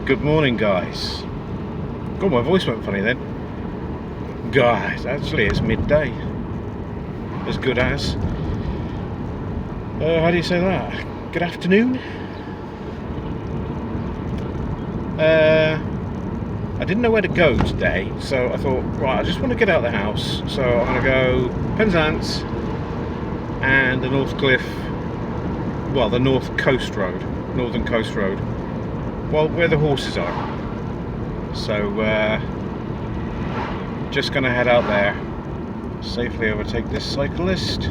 Good morning, guys. God, my voice went funny then. Guys, actually it's midday. As good as. How do you say that? Good afternoon? I didn't know where to go today, so I thought, right, I just want to get out of the house. So I'm going to go Penzance and the North Cliff, well, the Northern Coast Road, well, where the horses are. So, just going to head out there, safely overtake this cyclist.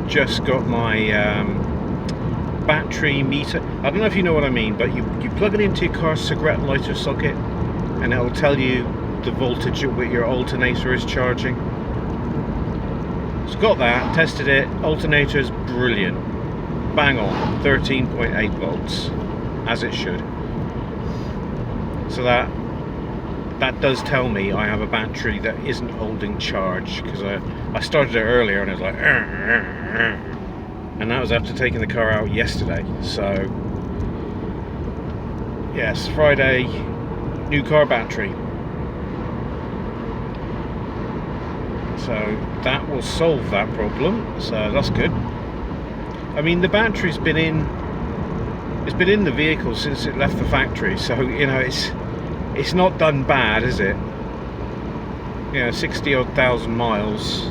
Just got my battery meter. I don't know if you know what I mean, but you plug it into your car's cigarette lighter socket and it'll tell you the voltage at which your alternator is charging. So got that, tested it, alternator is brilliant, bang on, 13.8 volts, as it should. So that does tell me I have a battery that isn't holding charge, because I started it earlier and it was like and that was after taking the car out yesterday. So yes, Friday, new car battery, so that will solve that problem, so that's good. I mean, the battery's been in the vehicle since it left the factory, so you know it's not done bad, is it? You know, 60-odd thousand miles,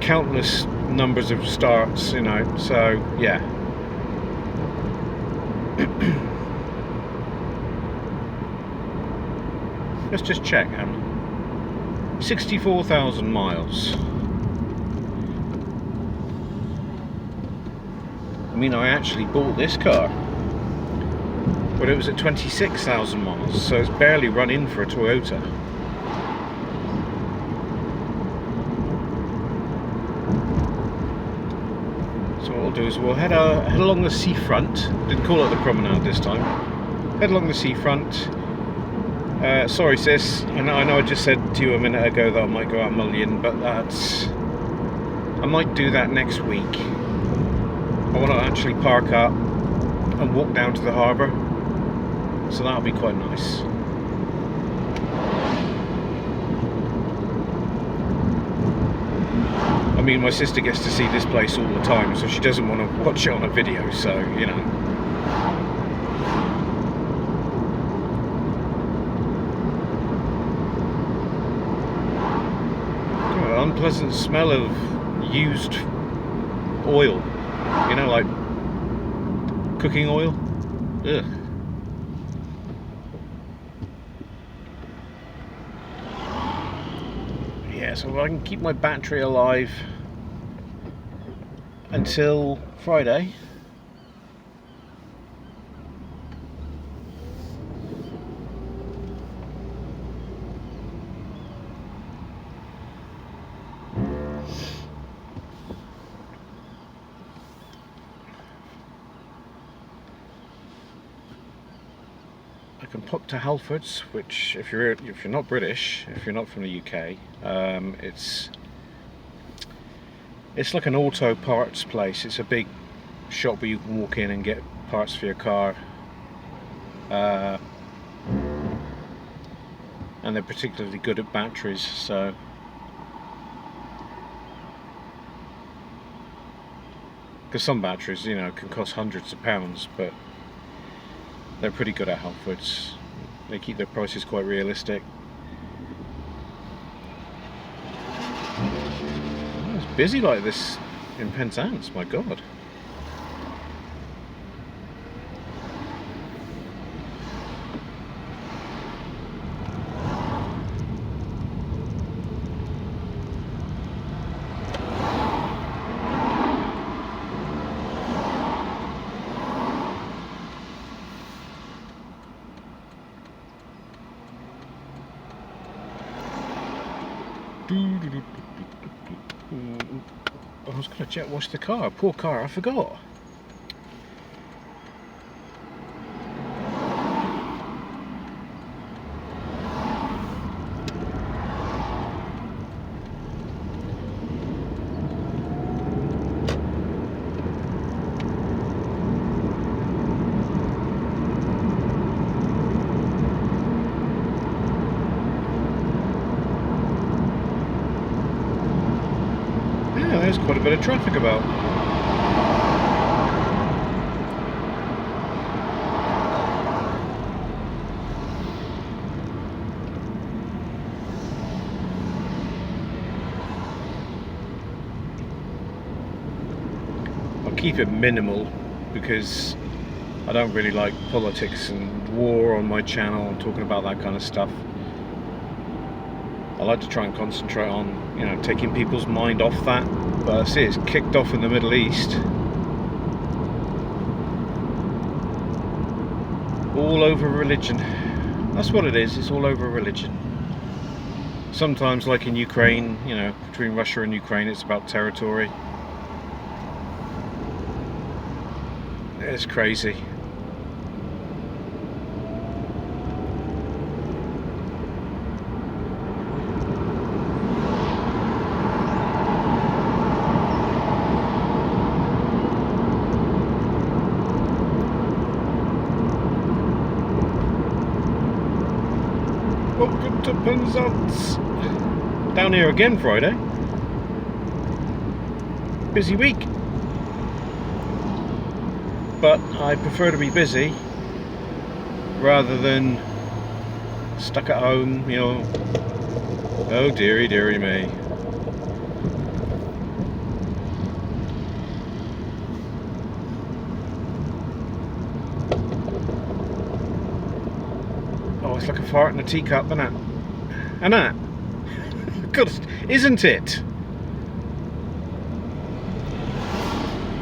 countless numbers of starts, you know, so yeah. Let's just check. 64,000 miles. I mean, I actually bought this car, but it was at 26,000 miles, so it's barely run in for a Toyota. So what we'll do is we'll head along the seafront. Didn't call it the promenade this time. Head along the seafront. Sorry sis, I know I just said to you a minute ago that I might go out mullion, but I might do that next week. I want to actually park up and walk down to the harbour, so that'll be quite nice. I mean, my sister gets to see this place all the time, so she doesn't want to watch it on a video, so you know. Unpleasant smell of used oil, you know, like cooking oil. Ugh. Yeah, so I can keep my battery alive until Friday. I can pop to Halfords, which if you're not British, if you're not from the UK, it's like an auto parts place. It's a big shop where you can walk in and get parts for your car, and they're particularly good at batteries. So because some batteries, you know, can cost hundreds of pounds, but they're pretty good at Halfords. They keep their prices quite realistic. Oh, it's busy like this in Penzance, my god. I was going to jet wash the car. Poor car, I forgot. there's quite a bit of traffic about. I'll keep it minimal because I don't really like politics and war on my channel and talking about that kind of stuff. I like to try and concentrate on, you know, taking people's mind off that. But I see it's kicked off in the Middle East. All over religion. That's what it is, it's all over religion. Sometimes, like in Ukraine, you know, between Russia and Ukraine, it's about territory. It's crazy. Welcome to Penzance. Down here again Friday. Busy week. But I prefer to be busy rather than stuck at home, you know. Oh dearie, dearie me. Oh, it's like a fart in a teacup, isn't it? And that? God, isn't it?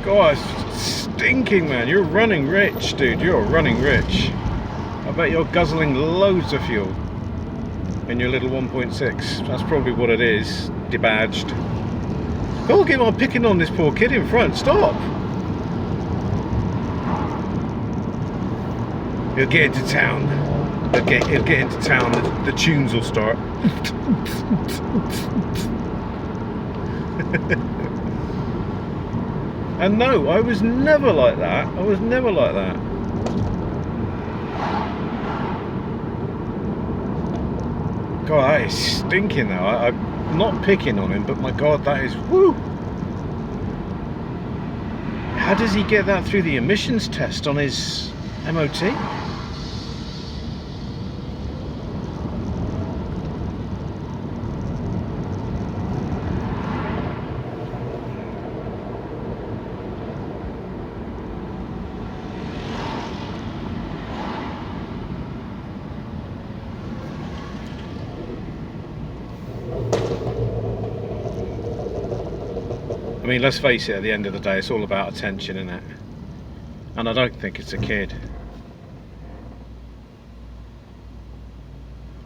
God, it's stinking, man. You're running rich, dude. You're running rich. I bet you're guzzling loads of fuel in your little 1.6. That's probably what it is. Debadged. Don't keep on picking on this poor kid in front. Stop. He'll get into town. He'll get into town. The tunes will start. And no, I was never like that. I was never like that. God, that is stinking though. I'm not picking on him, but my God, that is woo. How does he get that through the emissions test on his MOT? I mean, let's face it, at the end of the day, it's all about attention, isn't it? And I don't think it's a kid.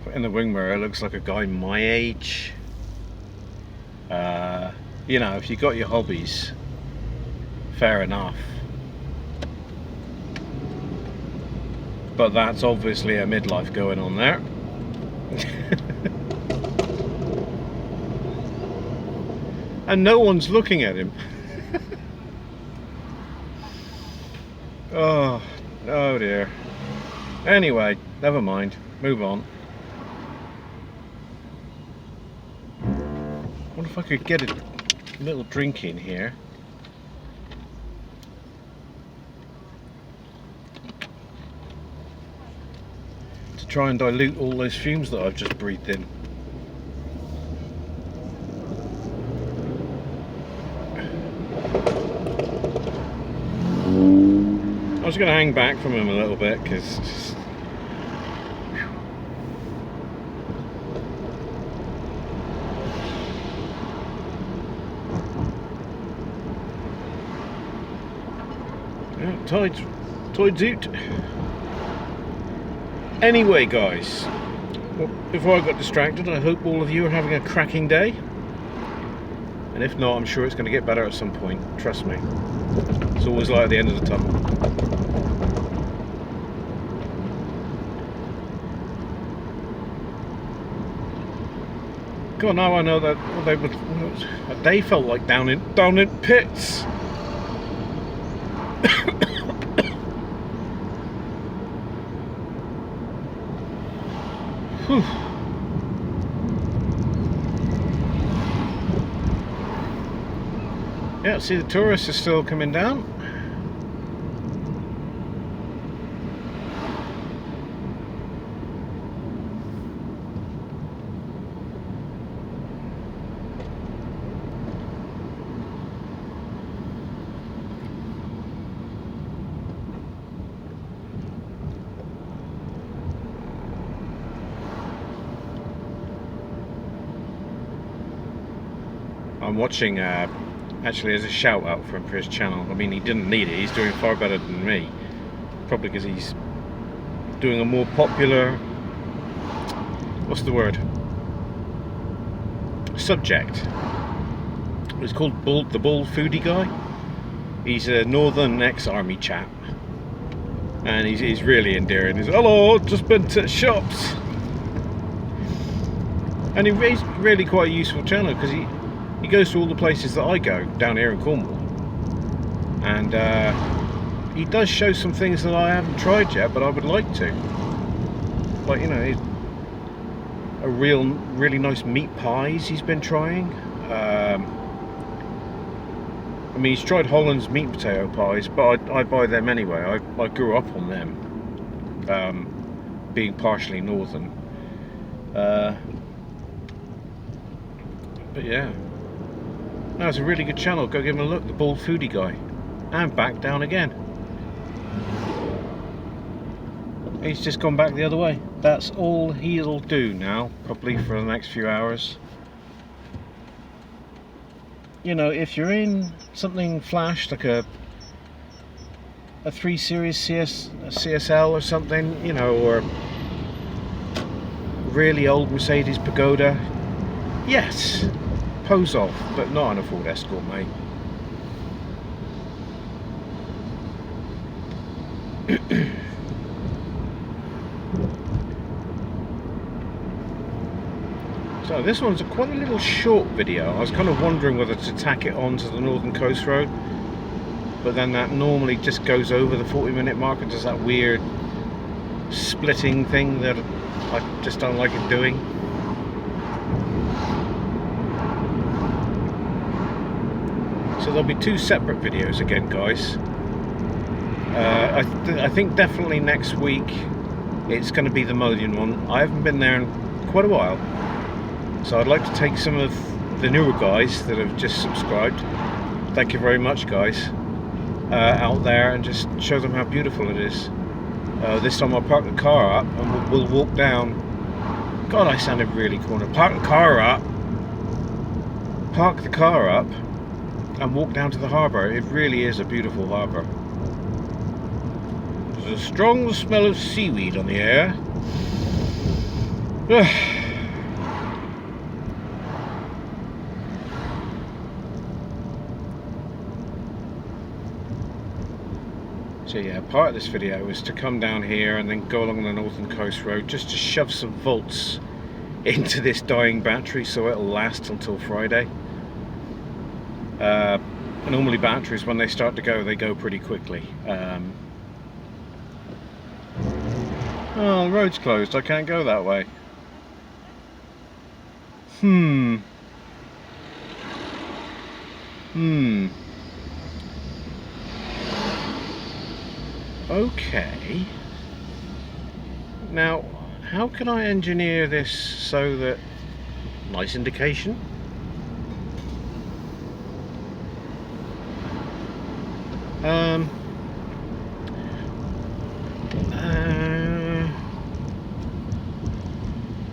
But in the wing mirror, it looks like a guy my age. You know, if you got your hobbies, fair enough. But that's obviously a midlife going on there. And no one's looking at him. Oh dear. Anyway, never mind. Move on. Wonder if I could get a little drink in here. To try and dilute all those fumes that I've just breathed in. I was going to hang back from him a little bit because yeah, tide's out. Anyway, guys, well, before I got distracted, I hope all of you are having a cracking day. And if not, I'm sure it's going to get better at some point. Trust me. It's always light at the end of the tunnel. God, now I know that they felt like down in pits. Whew. Yeah, see, the tourists are still coming down. I'm watching, actually there's a shout out for him for his channel. I mean, he didn't need it, he's doing far better than me. Probably because he's doing a more popular, what's the word? Subject. It's called the Bald Foodie Guy. He's a northern ex-army chap. And he's really endearing. He's, hello, just been to the shops. And he's really quite a useful channel because he goes to all the places that I go down here in Cornwall, and he does show some things that I haven't tried yet, but I would like to. Like, you know, a really nice meat pies he's been trying. I mean, he's tried Holland's meat potato pies, but I buy them anyway. I grew up on them, being partially northern. But yeah. No, it's a really good channel. Go give him a look, the Bald Foodie Guy. And back down again. He's just gone back the other way. That's all he'll do now, probably for the next few hours. You know, if you're in something flash, like a 3 Series CSL or something, you know, or really old Mercedes Pagoda, yes, pose off, but not on a Ford Escort, mate. So this one's quite a little short video. I was kind of wondering whether to tack it onto the Northern Coast Road, but then that normally just goes over the 40-minute mark and does that weird splitting thing that I just don't like it doing. So there'll be 2 separate videos again, guys. I think definitely next week it's going to be the Mullion one. I haven't been there in quite a while, so I'd like to take some of the newer guys that have just subscribed, thank you very much guys, out there and just show them how beautiful it is. This time I'll park the car up and we'll walk down. God, I sounded really corny. Park the car up and walk down to the harbour. It really is a beautiful harbour. There's a strong smell of seaweed on the air. So yeah, part of this video is to come down here and then go along the Northern Coast Road just to shove some volts into this dying battery so it'll last until Friday. Normally batteries, when they start to go, they go pretty quickly. Oh, the road's closed, I can't go that way. Okay. Now, how can I engineer this so that... Nice indication.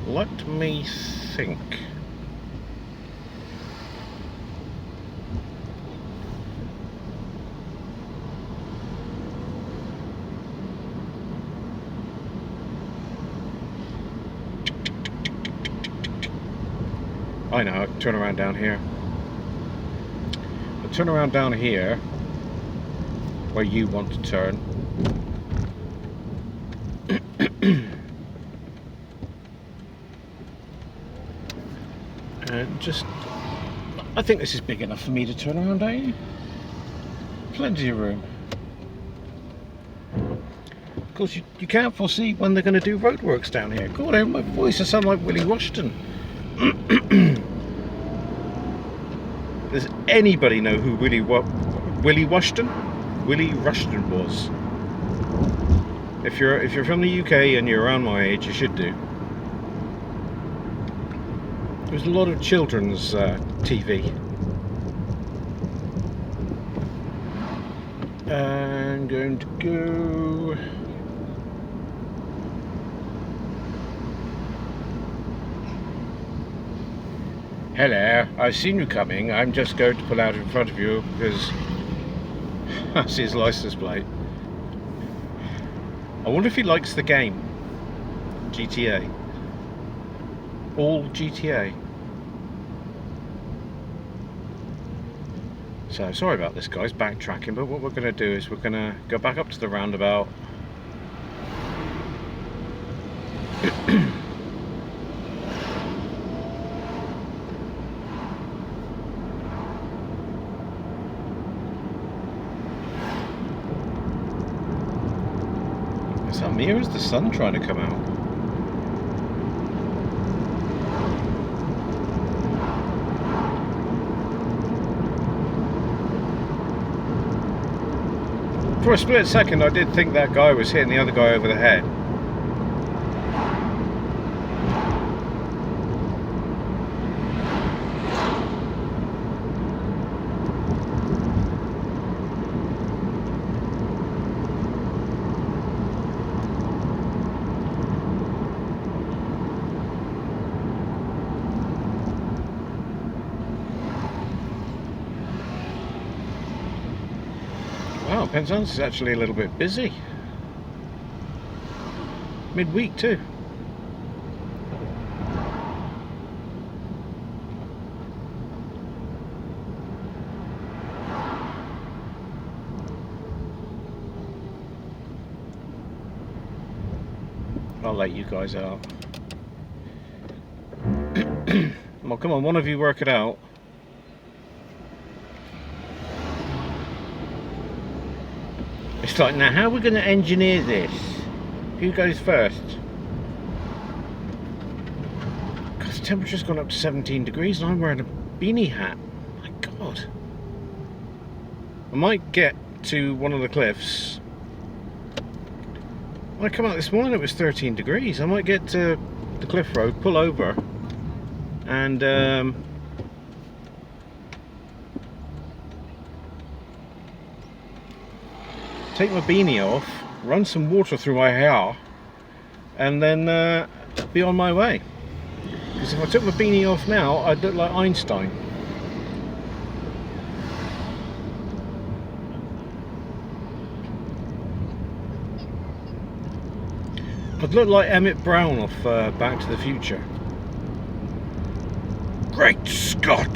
Let me think. I know, I can turn around down here. I'll turn around down here where you want to turn. And just, I think this is big enough for me to turn around, don't you? Plenty of room. Of course, you can't foresee when they're going to do roadworks down here. God, I hear my voice, I sound like Willie Washington. Does anybody know who Willie Rushton was? If you're from the UK and you're around my age, you should do. There's a lot of children's TV. I'm going to go. Hello, I've seen you coming. I'm just going to pull out in front of you because I see his license plate. I wonder if he likes the game. GTA. All GTA. So, sorry about this, guys, backtracking, but what we're going to do is we're going to go back up to the roundabout. Is that me or is the sun trying to come out? For a split second I did think that guy was hitting the other guy over the head. Wow, Penzance is actually a little bit busy. Midweek too. I'll let you guys out. Well, come on, one of you work it out. It's like, now how are we going to engineer this? Who goes first? Because the temperature's gone up to 17 degrees and I'm wearing a beanie hat. My God. I might get to one of the cliffs. When I come out this morning it was 13 degrees. I might get to the cliff road, pull over and take my beanie off, run some water through my hair, and then be on my way. Because if I took my beanie off now, I'd look like Einstein. I'd look like Emmett Brown off Back to the Future. Great Scott!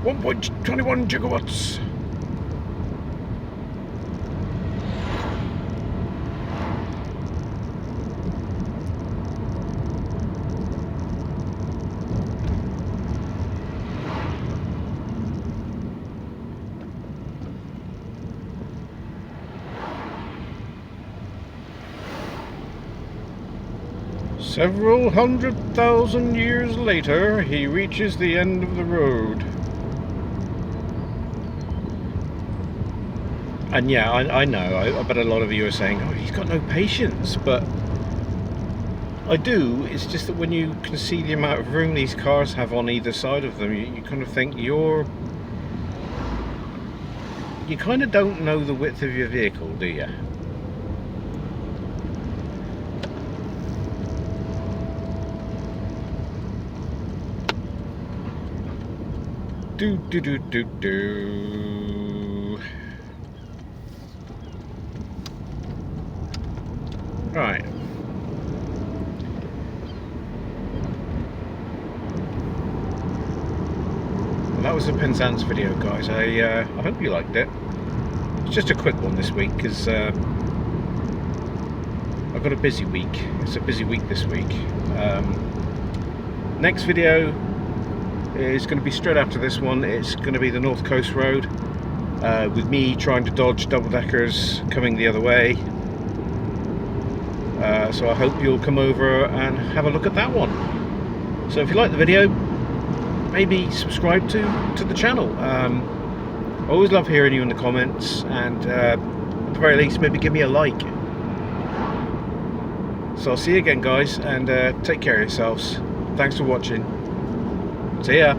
1.21 gigawatts. Several 100,000 years later, he reaches the end of the road. And yeah, I know, I bet a lot of you are saying, oh, he's got no patience, but I do. It's just that when you can see the amount of room these cars have on either side of them, you kind of think you kind of don't know the width of your vehicle, do you? Right. Well, that was a Penzance video, guys. I hope you liked it. It's just a quick one this week because I've got a busy week. It's a busy week this week. Next video is going to be straight after this one. It's going to be the North Coast Road with me trying to dodge double-deckers coming the other way. So I hope you'll come over and have a look at that one. So if you like the video, maybe subscribe to the channel. I always love hearing you in the comments, and at the very least, maybe give me a like. So I'll see you again, guys, and take care of yourselves. Thanks for watching. See ya.